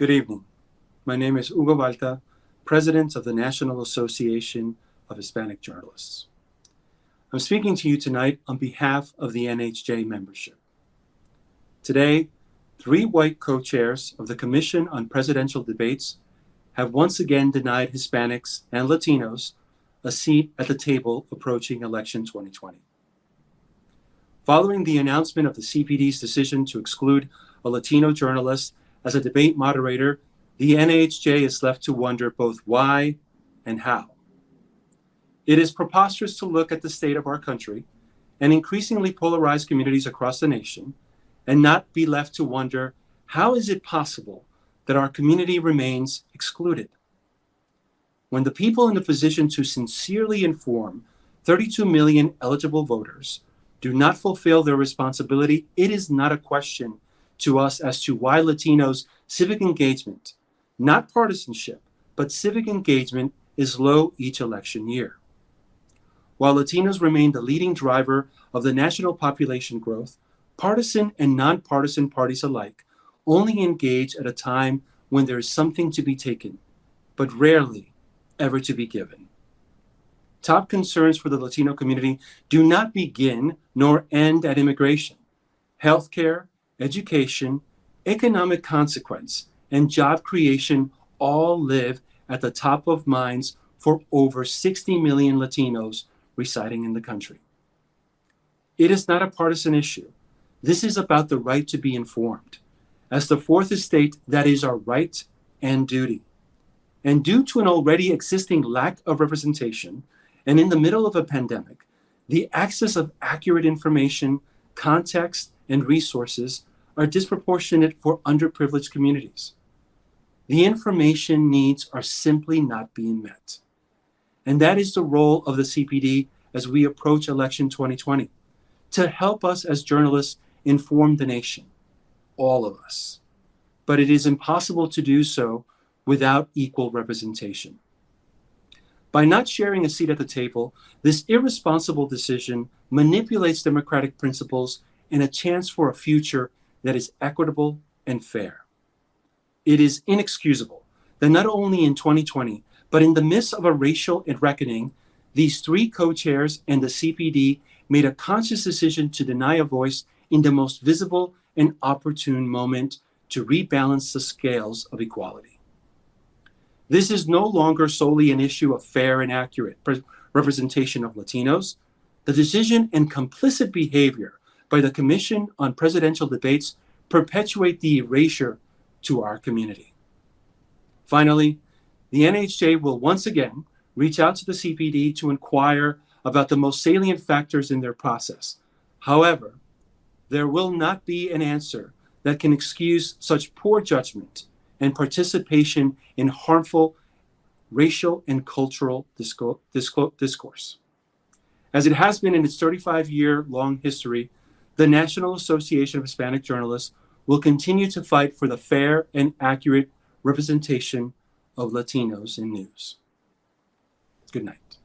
Good evening. My name is Hugo Balta, President of the National Association of Hispanic Journalists. I'm speaking to you tonight on behalf of the NAHJ membership. Today, 3 white co-chairs of the Commission on Presidential Debates have once again denied Hispanics and Latinos a seat at the table approaching election 2020. Following the announcement of the CPD's decision to exclude a Latino journalist as a debate moderator, the NAHJ is left to wonder both why and how. It is preposterous to look at the state of our country and increasingly polarized communities across the nation and not be left to wonder, how is it possible that our community remains excluded? When the people in the position to sincerely inform 32 million eligible voters do not fulfill their responsibility, it is not a question to us as to why Latinos' civic engagement, not partisanship, but civic engagement is low each election year. While Latinos remain the leading driver of the national population growth, partisan and nonpartisan parties alike only engage at a time when there is something to be taken, but rarely ever to be given. Top concerns for the Latino community do not begin nor end at immigration. Healthcare, education, economic consequence, and job creation all live at the top of minds for over 60 million Latinos residing in the country. It is not a partisan issue. This is about the right to be informed. As the fourth estate, that is our right and duty. And due to an already existing lack of representation, and in the middle of a pandemic, the access of accurate information, context, and resources are disproportionate for underprivileged communities. The information needs are simply not being met. And that is the role of the CPD as we approach election 2020, to help us as journalists inform the nation, all of us. But it is impossible to do so without equal representation. By not sharing a seat at the table, this irresponsible decision manipulates democratic principles and a chance for a future that is equitable and fair. It is inexcusable that not only in 2020, but in the midst of a racial reckoning, these 3 co-chairs and the CPD made a conscious decision to deny a voice in the most visible and opportune moment to rebalance the scales of equality. This is no longer solely an issue of fair and accurate representation of Latinos. The decision and complicit behavior by the Commission on Presidential Debates perpetuate the erasure to our community. Finally, the NAHJ will once again reach out to the CPD to inquire about the most salient factors in their process. However, there will not be an answer that can excuse such poor judgment and participation in harmful racial and cultural discourse. As it has been in its 35-year-long history, the National Association of Hispanic Journalists will continue to fight for the fair and accurate representation of Latinos in news. Good night.